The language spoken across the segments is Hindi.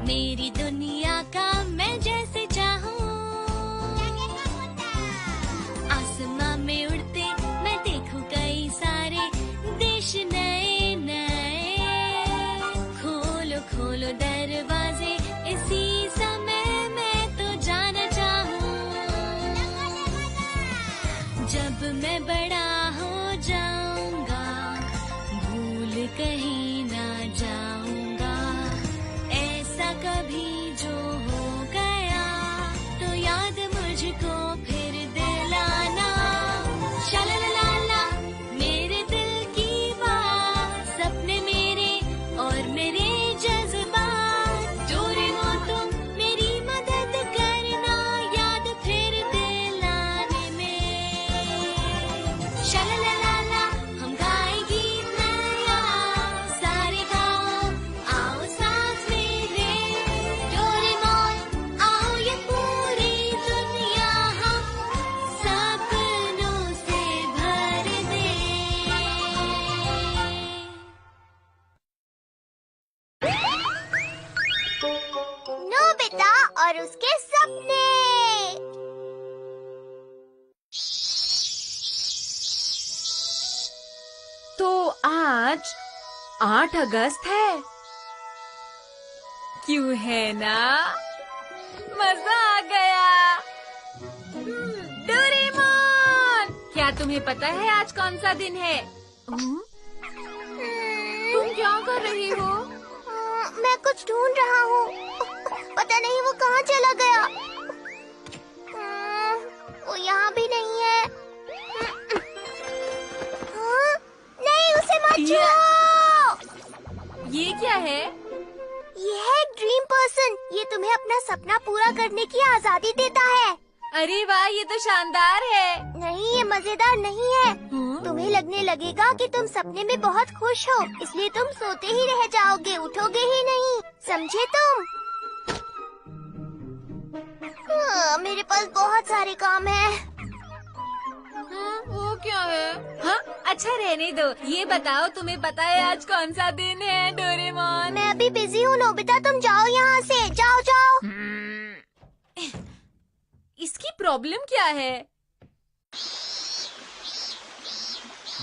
मेरी दुनिया का मैं जैसे चाहूँ। आसमां में उड़ते मैं देखूं कई सारे देश नए नए। खोलो खोलो दरवाजे इसी समय मैं तो जाना चाहूँ। जब मैं बड़ा हो जाऊंगा भूल कहीं ना जाऊंगा। ऐसा कभी जो हो गया तो याद मुझको फिर दिलाना। शालालाला मेरे दिल की बात, सपने मेरे और मेरे जज्बात। डोरेमोन तुम मेरी मदद करना याद फिर दिलाने में। शालालाला हम गाए गीत नया, सारे गाओ आओ साथ मेरे। डोरेमोन आओ ये पूरी दुनिया हम सपनों से भर दे। नोबिता और उसके सपने। तो आज 8 अगस्त है। क्यों है ना? मजा आ गया। डोरेमोन, क्या तुम्हें पता है आज कौन सा दिन है? तुम क्या कर रही हो? मैं कुछ ढूंढ रहा हूँ। पता नहीं वो कहाँ चला गया। वो यहाँ भी नहीं है। नहीं, उसे मत छुओ। ये क्या है? ये है ड्रीम पर्सन। ये तुम्हें अपना सपना पूरा करने की आजादी देता है। अरे वाह, ये तो शानदार है। नहीं, ये मजेदार नहीं है। तुम्हें लगने लगेगा कि तुम सपने में बहुत खुश हो, इसलिए तुम सोते ही रह जाओगे, उठोगे ही नहीं। समझे तुम? मेरे पास बहुत सारे काम है। वो क्या है? हाँ, अच्छा रहने दो। ये बताओ, तुम्हें पता है आज कौन सा दिन है डोरेमोन? मैं अभी बिजी हूँ नोबिता, तुम जाओ यहाँ से। जाओ जाओ। इसकी प्रॉब्लम क्या है?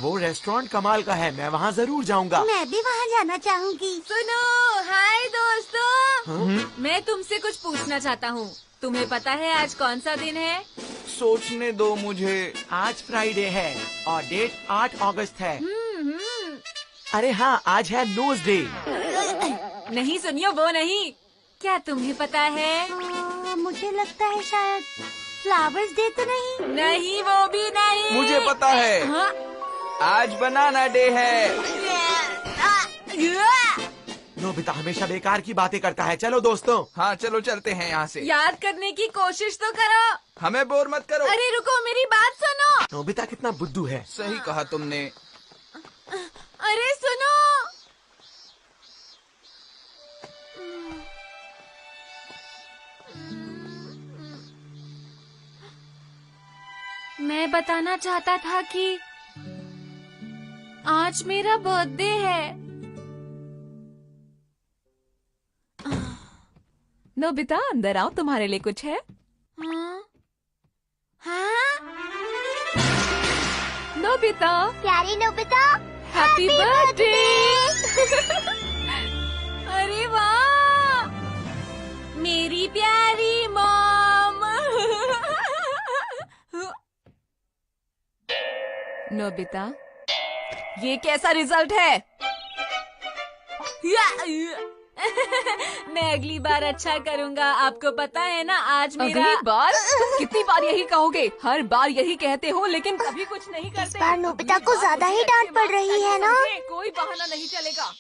वो रेस्टोरेंट कमाल का है, मैं वहाँ जरूर जाऊँगा। मैं भी वहाँ जाना चाहूँगी। सुनो, हाय दोस्तों। मैं तुमसे कुछ पूछना चाहता हूँ। तुम्हें पता है आज कौन सा दिन है? सोचने दो मुझे। आज फ्राइडे है और डेट 8 अगस्त है। अरे हाँ, आज है नोज डे। नहीं सुनियो, वो नहीं। क्या तुम्हें पता है? मुझे लगता है शायद फ्लावर्स डे तो नहीं। नहीं, वो भी नहीं। मुझे पता है। हाँ? आज बनाना डे है। नोबिता हमेशा बेकार की बातें करता है। चलो दोस्तों। हाँ चलो चलते हैं यहाँ से। याद करने की कोशिश तो करो। हमें बोर मत करो। अरे रुको, मेरी बात सुनो। नोबिता कितना बुद्धू है। सही कहा तुमने। अरे सुनो। मैं बताना चाहता था कि आज मेरा बर्थडे है। नोबिता, अंदर आओ, तुम्हारे लिए कुछ है। हाँ? हाँ? नोबिता, प्यारी नोबिता, हैप्पी बर्थडे। अरे वाह, मेरी प्यारी मॉम। नोबिता, ये कैसा रिजल्ट है? मैं अगली बार अच्छा करूँगा। आपको पता है ना, आज मेरा अगली बार? तुम कितनी बार यही कहोगे? हर बार यही कहते हो लेकिन कभी कुछ नहीं करते। इस बार नोबिता को ज्यादा ही डांट पड़ रही है ना? कोई बहाना नहीं चलेगा।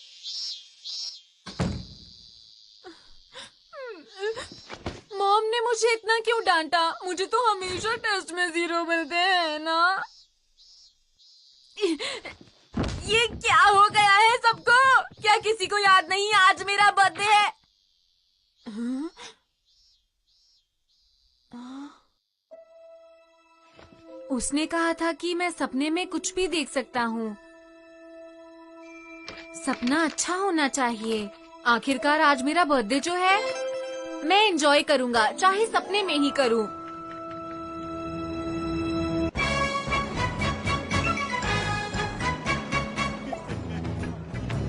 मॉम ने मुझे इतना क्यों डांटा? मुझे तो हमेशा टेस्ट में 0 मिलते हैं ना। ये क्या हो गया है सबको? क्या किसी को याद नहीं आज मेरा बर्थडे है? उसने कहा था कि मैं सपने में कुछ भी देख सकता हूँ। सपना अच्छा होना चाहिए, आखिरकार आज मेरा बर्थडे जो है मैं एंजॉय करूंगा, चाहे सपने में ही करूं।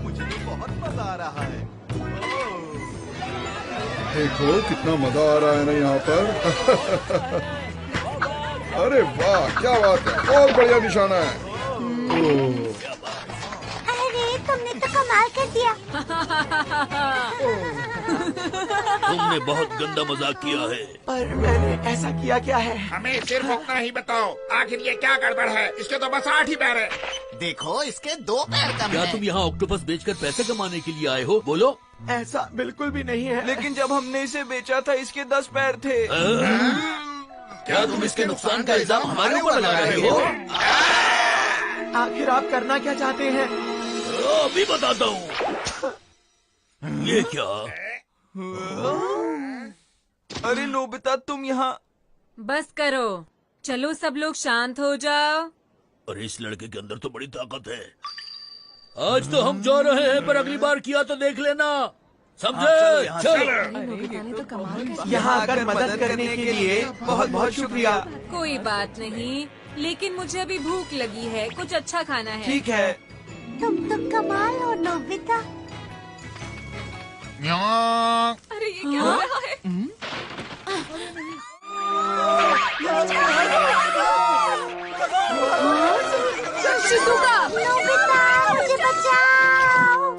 मुझे तो बहुत मजा आ रहा है। देखो कितना मजा आ रहा है ना यहाँ पर। अरे वाह, क्या बात है, बहुत बढ़िया निशाना है। ओह, अरे तुमने तो कमाल कर दिया। तुमने बहुत गंदा मजाक किया है। पर मैंने ऐसा किया क्या है? हमें सिर्फ उतना ही बताओ, आखिर ये क्या गड़बड़ है? इसके तो बस 8 ही पैर है। देखो इसके 2 पैर कम क्या हैं। तुम यहाँ ऑक्टोपस बेचकर पैसे कमाने के लिए आए हो? बोलो। ऐसा बिल्कुल भी नहीं है। लेकिन जब हमने इसे बेचा था इसके 10 पैर थे। क्या तुम इसके नुकसान का इल्जाम हमारे ऊपर लगा रहे हो? आखिर आप करना क्या चाहते हैं? अभी बताता हूँ। ये क्या? अरे नोबिता तुम यहाँ। बस करो, चलो सब लोग शांत हो जाओ। अरे इस लड़के के अंदर तो बड़ी ताकत है। आज तो हम जा रहे हैं, पर अगली बार किया तो देख लेना, समझे? चलो। यहाँ आकर मदद करने के लिए बहुत बहुत शुक्रिया। कोई बात नहीं, लेकिन मुझे अभी भूख लगी है, कुछ अच्छा खाना है। ठीक है। तुम तो कमाल हो नोबिता। अरे ये क्या हो रहा है? शिजुका, नोबिता मुझे बचाओ।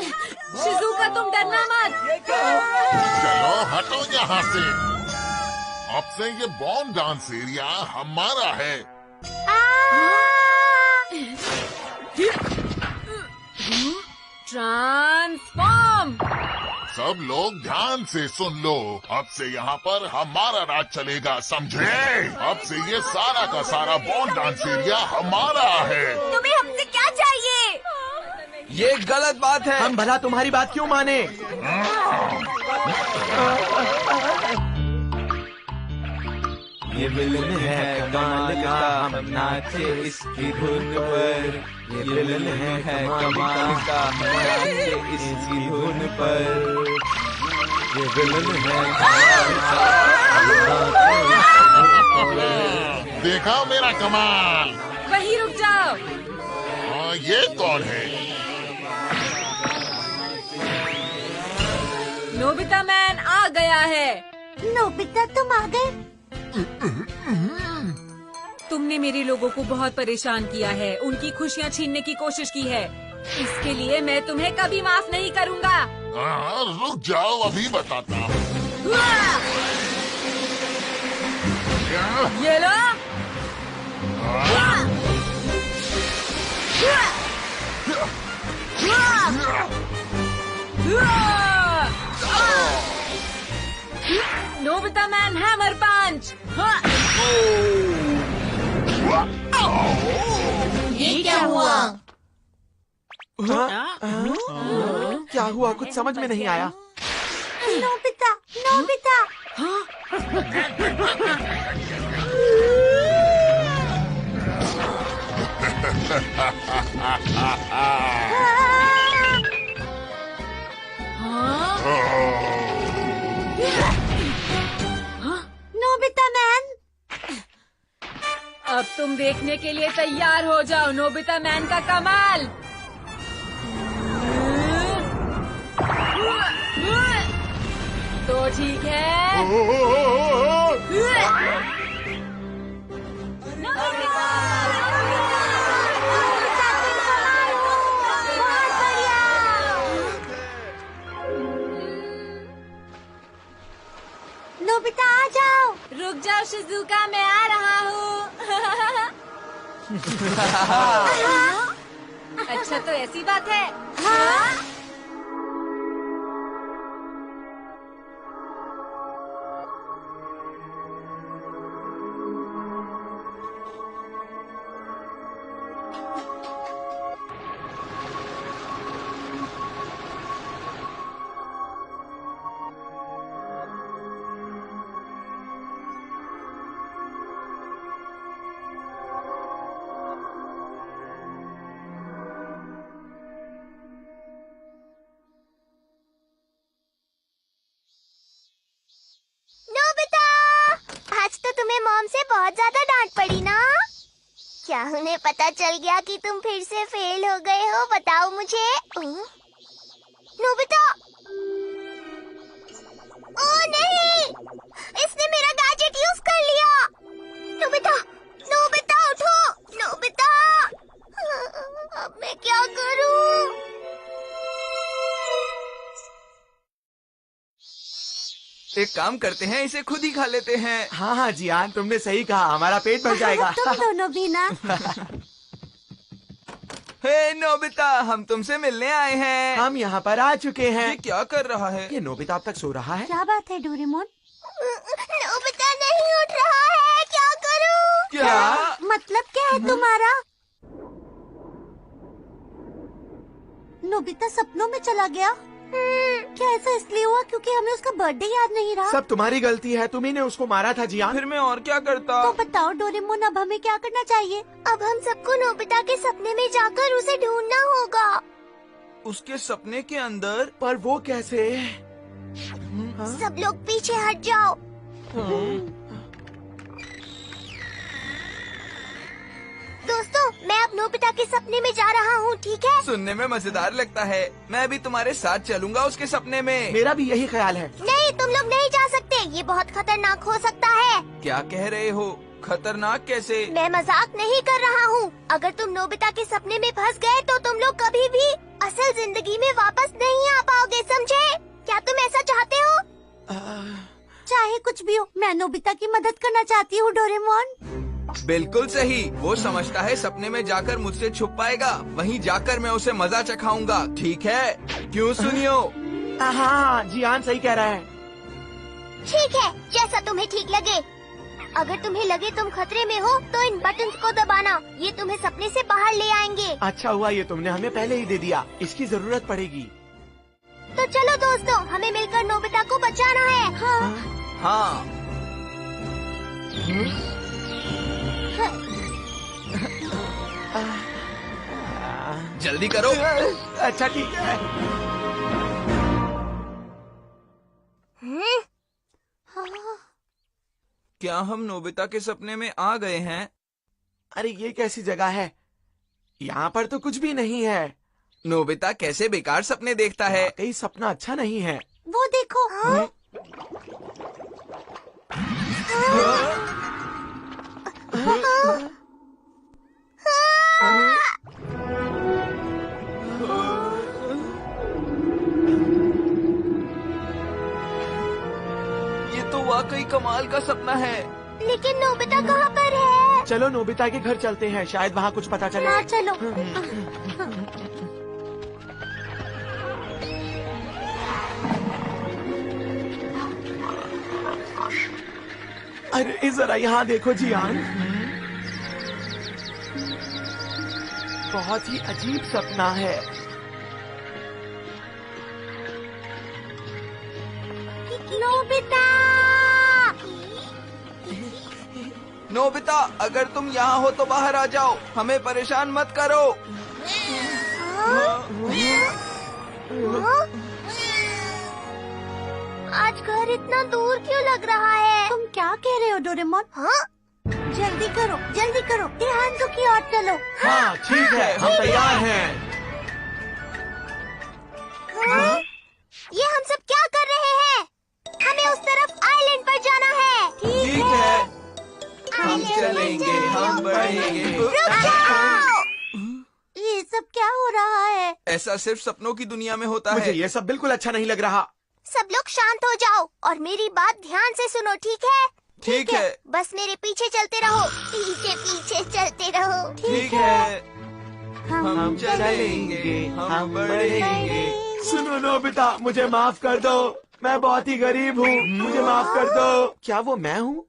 शिजुका तुम डरना मत। चलो हटो यहाँ से। अब से ये बॉन डांस एरिया हमारा है। ट्रांसफॉर्म। सब लोग ध्यान से सुन लो, अब से यहाँ पर हमारा राज चलेगा, समझे? अब से ये सारा का सारा बॉन डांस एरिया हमारा है। तुम्हें हमसे क्या चाहिए? ये गलत बात है। हम भला तुम्हारी बात क्यों माने? ये विलन है कमाल का, हम नाचे इसकी धुन पर। ये विलन है कमाल का, हम नाचे इसकी धुन पर। ये विलन है कमाल का, हम नाचे इसकी धुन पर। देखा मेरा कमाल? वहीं रुक जाओ। ये कौन है? नोबिता मैन आ गया है। नोबिता तुम आ गए। तुमने मेरे लोगों को बहुत परेशान किया है, उनकी खुशियाँ छीनने की कोशिश की है। इसके लिए मैं तुम्हें कभी माफ नहीं करूँगा। रुक जाओ, अभी बताता हूँ। ये लो। नोबिता मैन हैमर पंच। ये क्या हुआ? क्या हुआ? कुछ समझ में नहीं आया। Nobita, Nobita. Nobita man. अब तुम देखने के लिए तैयार हो जाओ नोबिता मैन का कमाल। तो ठीक है। नोबिता! नोबिता तुम कमाल हो। बहुत बढ़िया। नोबिता आ जाओ। रुक जाओ शिजुका, मैं आ रहा हूँ। अच्छा तो ऐसी बात है। हाँ? बहुत ज्यादा डांट पड़ी ना? क्या उन्हें पता चल गया कि तुम फिर से फेल हो गए हो? बताओ मुझे। नोबिता! ओह नहीं! इसने मेरा गैजेट यूज कर लिया। नोबिता! नोबिता उठो! नोबिता! अब मैं क्या करूं? एक काम करते हैं, इसे खुद ही खा लेते हैं। हाँ हाँ जियान, तुमने सही कहा, हमारा पेट भर जाएगा। तुम दोनों भी ना। हे नोबिता, हम तुमसे मिलने आए हैं। हम यहाँ पर आ चुके हैं। ये क्या कर रहा है? ये नोबिता अब तक सो रहा है? क्या बात है डोरेमोन? नोबिता नहीं उठ रहा है, क्या करूं? क्या? मतलब क्या है तुम्हारा? नोबिता सपनों में चला गया। क्या ऐसा इसलिए हुआ क्योंकि हमें उसका बर्थडे याद नहीं रहा? सब तुम्हारी गलती है, तुम्ही ने उसको मारा था जियान। फिर मैं और क्या करता? तो बताओ डोरेमोन, अब हमें क्या करना चाहिए? अब हम सबको नोबिता के सपने में जाकर उसे ढूंढना होगा। उसके सपने के अंदर? पर वो कैसे? सब लोग पीछे हट जाओ। दोस्तों, मैं अब नोबिता के सपने में जा रहा हूँ, ठीक है? सुनने में मजेदार लगता है। मैं भी तुम्हारे साथ चलूंगा उसके सपने में। मेरा भी यही ख्याल है। नहीं, तुम लोग नहीं जा सकते, ये बहुत खतरनाक हो सकता है। क्या कह रहे हो? खतरनाक कैसे? मैं मजाक नहीं कर रहा हूँ। अगर तुम नोबिता के सपने में फंस गए तो तुम लोग कभी भी असल जिंदगी में वापस नहीं आ पाओगे, समझे? क्या तुम ऐसा चाहते हो? चाहे कुछ भी हो, मैं नोबिता की मदद करना चाहती हूँ डोरेमोन। बिल्कुल सही। वो समझता है सपने में जाकर मुझसे छुप पाएगा, वहीं जाकर मैं उसे मजा चखाऊंगा, ठीक है? क्यों सुनियो? हाँ, जियान सही कह रहा है। ठीक है, जैसा तुम्हें ठीक लगे। अगर तुम्हें लगे तुम खतरे में हो तो इन बटन्स को दबाना, ये तुम्हें सपने से बाहर ले आएंगे। अच्छा हुआ ये तुमने हमें पहले ही दे दिया, इसकी जरूरत पड़ेगी। तो चलो दोस्तों, हमें मिलकर नोबिता को बचाना है। हाँ। जल्दी करो। अच्छा ठीक है। क्या हम नोबिता के सपने में आ गए हैं? अरे ये कैसी जगह है? यहाँ पर तो कुछ भी नहीं है। नोबिता कैसे बेकार सपने देखता है। कहीं सपना अच्छा नहीं है। वो देखो। ये तो वाकई कमाल का सपना है। लेकिन नोबिता कहाँ पर है? चलो नोबिता के घर चलते हैं, शायद वहाँ कुछ पता चले। हाँ चलो। अरे जरा यहाँ देखो जियान, बहुत ही अजीब सपना है। नोबिता! नोबिता, अगर तुम यहाँ हो तो बाहर आ जाओ, हमें परेशान मत करो। आज घर इतना दूर क्यों लग रहा है? तुम क्या कह रहे हो डोरेमोन? हाँ? जल्दी करो, जल्दी करो, ध्यान दो की ओर चलो। हाँ ठीक है, हम तैयार हैं। हाँ? ये हम सब क्या कर रहे हैं? हमें उस तरफ आइलैंड पर जाना है। ठीक है, हम चलेंगे, हम बढ़ेंगे। रुक जाओ! ये सब क्या हो रहा है? ऐसा सिर्फ सपनों की दुनिया में होता है। मुझे ये सब बिल्कुल अच्छा नहीं लग रहा। सब लोग शांत हो जाओ और मेरी बात ध्यान से सुनो, ठीक है? ठीक है। बस मेरे पीछे चलते रहो, पीछे पीछे चलते रहो। ठीक है, हम चलेंगे, हम बढ़ेंगे। सुनो नोबिता, मुझे माफ कर दो, मैं बहुत ही गरीब हूँ, मुझे माफ कर दो। क्या वो मैं हूँ?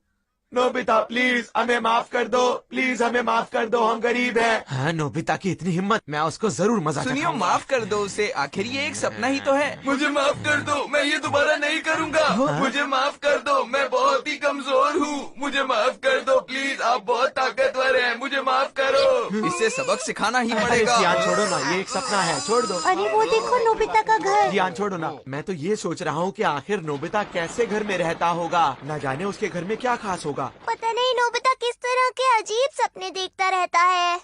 नोबिता प्लीज हमें माफ कर दो, प्लीज हमें माफ कर दो, हम गरीब हैं। हाँ नोबिता की इतनी हिम्मत, मैं उसको जरूर मजा सुनियो, माफ कर दो उसे, आखिर ये एक सपना ही तो है। मुझे माफ कर दो, मैं ये दोबारा नहीं करूँगा। मुझे माफ कर दो, मैं बहुत ही कमजोर हूँ, मुझे माफ कर दो प्लीज, आप बहुत ताकतवर हैं, मुझे माफ करो। इससे सबक सिखाना ही पड़ेगा। जियान छोड़ो ना, ये एक सपना है, छोड़ दो। अरे वो देखो नोबिता का घर। जियान छोड़ो ना, मैं तो ये सोच रहा हूँ कि आखिर नोबिता कैसे घर में रहता होगा, न जाने उसके घर में क्या खास होगा। होगा। पता नहीं नोबिता किस तरह के अजीब सपने देखता रहता है।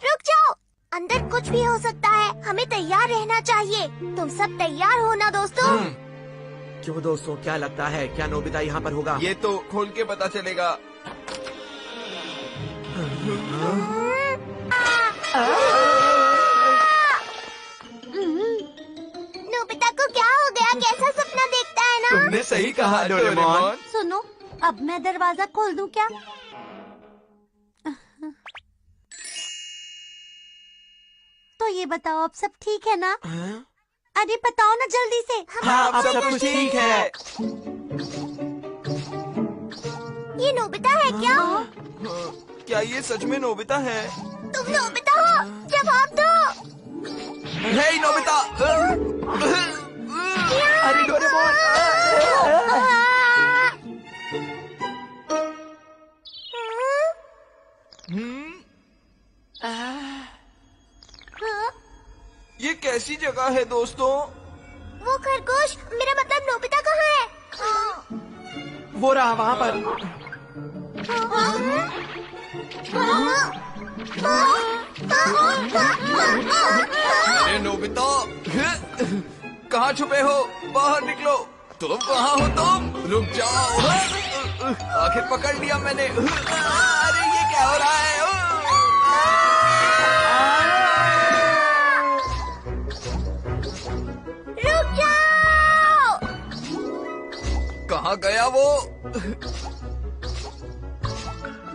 रुक जाओ, अंदर कुछ भी हो सकता है, हमें तैयार रहना चाहिए। तुम सब तैयार हो ना दोस्तों? क्यों दोस्तों, क्या लगता है, क्या नोबिता यहाँ पर होगा? ये तो खोल के पता चलेगा। नोबिता को क्या हो गया? कैसा सपना देखता है ना? तुमने सही कहा डोरेमोन। सुनो, अब मैं दरवाजा खोल दूं क्या? तो ये बताओ, अब सब ठीक है ना? अरे बताओ ना जल्दी से। हाँ, अब सब कुछ ठीक है। ये नोबिता है क्या? क्या ये सच में नोबिता है? तुम नोबिता हो? जवाब दो। हे नोबिता! अरे डोरेमोन! ये कैसी जगह है दोस्तों? वो खरगोश, मेरा मतलब नोबिता कहाँ है? वो रहा वहाँ पर। अरे नोबिता, कहाँ छुपे हो? बाहर निकलो। तुम कहाँ हो तुम? रुक जाओ। आखिर पकड़ लिया मैंने। अरे ये क्या हो रहा है? रुक जाओ। कहाँ गया वो?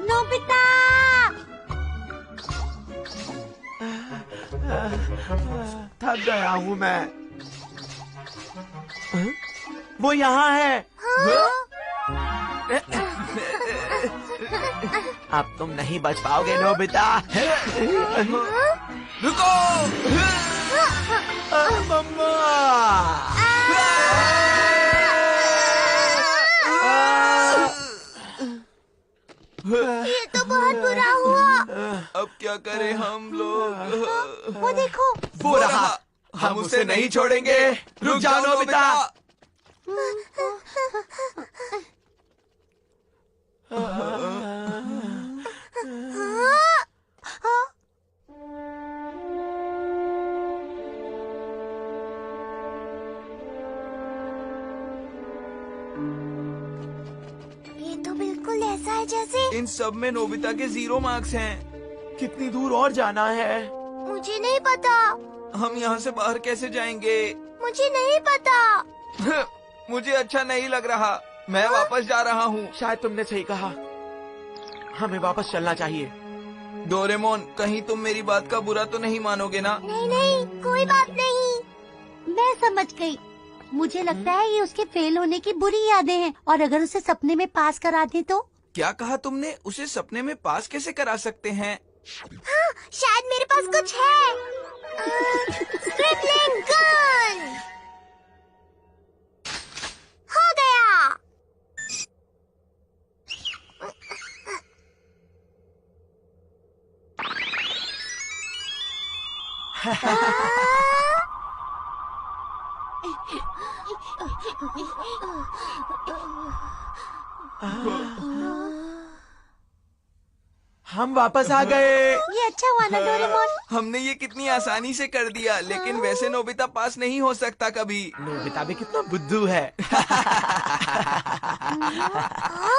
नोबिता! थक गया हूँ मैं। वो यहाँ है। अब तुम नहीं बच पाओगे नोबिता। रुको! मम्मा! ये तो बहुत बुरा हुआ। अब क्या करें हम लोग? वो देखो। वो रहा। हम उसे नहीं छोड़ेंगे। रुक जाओ नोबिता। ये तो बिल्कुल ऐसा है जैसे। इन सब में नोबिता के 0 मार्क्स हैं। कितनी दूर और जाना है? मुझे नहीं पता। हम यहाँ से बाहर कैसे जाएंगे? मुझे नहीं पता। मुझे अच्छा नहीं लग रहा। मैं वापस जा रहा हूँ। शायद तुमने सही कहा, हमें वापस चलना चाहिए। डोरेमोन, कहीं तुम मेरी बात का बुरा तो नहीं मानोगे ना? नहीं नहीं, कोई बात नहीं। मैं समझ गई। मुझे लगता है ये उसके फेल होने की बुरी यादें हैं, और अगर उसे सपने में पास करा दे तो? क्या कहा तुमने? उसे सपने में पास कैसे करा सकते हैं? हाँ, शायद मेरे पास कुछ है। स्क्रिबलिंग गन हो गया। हम वापस आ गए। ये अच्छा हुआ ना डोरेमोन। हमने ये कितनी आसानी से कर दिया, लेकिन वैसे नोबिता पास नहीं हो सकता कभी। नोबिता भी कितना बुद्धू है।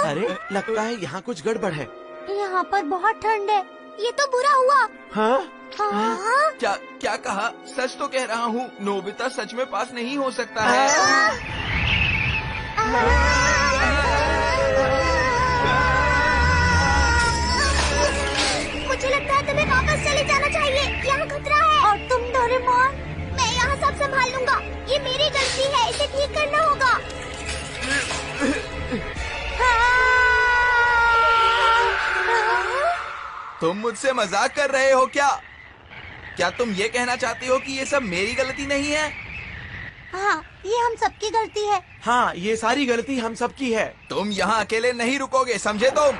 अरे लगता है यहाँ कुछ गड़बड़ है। यहाँ पर बहुत ठंड है। ये तो बुरा हुआ। हाँ? क्या क्या कहा? सच तो कह रहा हूँ, नोबिता सच में पास नहीं हो सकता है। मुझे लगता है तुम्हें वापस चले जाना चाहिए। यहाँ खतरा है। और तुम डोरेमोन? मैं यहाँ सब संभाल लूंगा। ये मेरी गलती है, इसे ठीक करना होगा। तुम मुझसे मजाक कर रहे हो क्या? क्या तुम ये कहना चाहती हो कि ये सब मेरी गलती नहीं है? हाँ, ये हम सबकी गलती है। हाँ, ये सारी गलती हम सबकी है। तुम यहाँ अकेले नहीं रुकोगे, समझे तुम?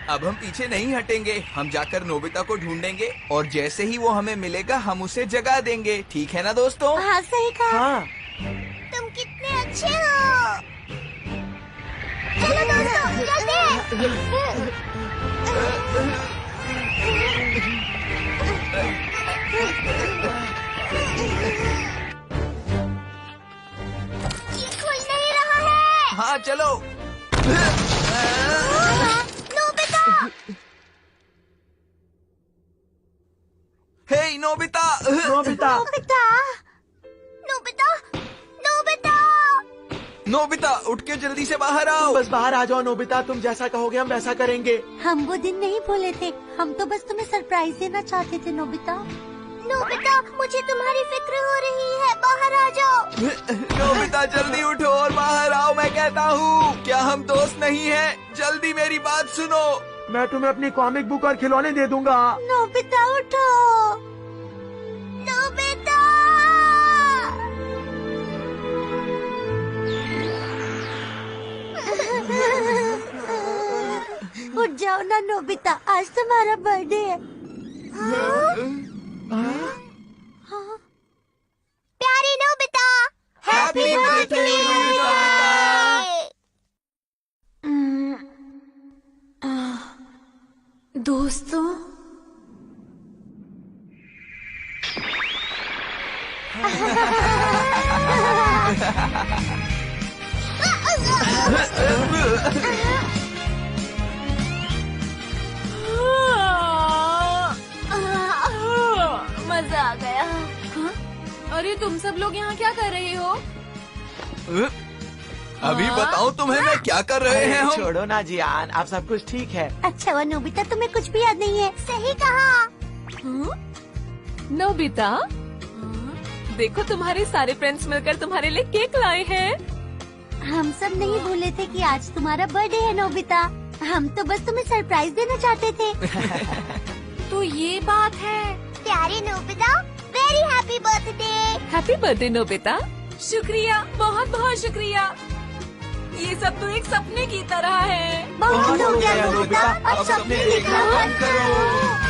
अब हम पीछे नहीं हटेंगे। हम जाकर नोबिता को ढूंढेंगे, और जैसे ही वो हमें मिलेगा हम उसे जगा देंगे। ठीक है ना दोस्तों? हाँ, सही कहा। हाँ। तुम कितने अच्छे हो। ये खुल नहीं रहा है। हाँ चलो। Nobita! Hey Nobita. Nobita Nobita! Nobita! Nobita! Nobita उठ के जल्दी से बाहर आओ। बस बाहर आ जाओ नोबिता, तुम जैसा कहोगे हम वैसा करेंगे। हम वो दिन नहीं भूले थे, हम तो बस तुम्हें सरप्राइज देना चाहते थे नोबिता। नोबिता, मुझे तुम्हारी फिक्र हो रही है, बाहर आ जाओ। नोबिता जल्दी उठो और बाहर आओ, मैं कहता हूँ। क्या हम दोस्त नहीं हैं? जल्दी मेरी बात सुनो। मैं तुम्हें अपनी कॉमिक बुक और खिलौने दे दूंगा। नोबिता उठो। नोबिता! उठ जाओ ना नोबिता, आज तुम्हारा बर्थडे है। प्यारी नोबिता, हैप्पी बर्थडे! दोस्तों, मजा आ गया। हाँ? अरे तुम सब लोग यहाँ क्या कर रहे हो? अभी बताओ तुम्हें मैं क्या कर रहे हैं हम? छोड़ो ना जियान, अब सब कुछ ठीक है। अच्छा हुआ नोबिता तुम्हें कुछ भी याद नहीं है। सही कहा। नोबिता, देखो तुम्हारे सारे फ्रेंड्स मिलकर तुम्हारे लिए केक लाए हैं। हम सब नहीं भूले थे कि आज तुम्हारा बर्थडे है नोबिता। हम तो बस तुम्हें सरप्राइज देना चाहते थे। तो ये बात है। प्यारी Nobita, very happy birthday. Happy birthday Nobita. शुक्रिया, बहुत बहुत शुक्रिया। ये सब तो एक सपने की तरह है। बहुत हो गया नोबिता, अब सपने देखना बंद करो।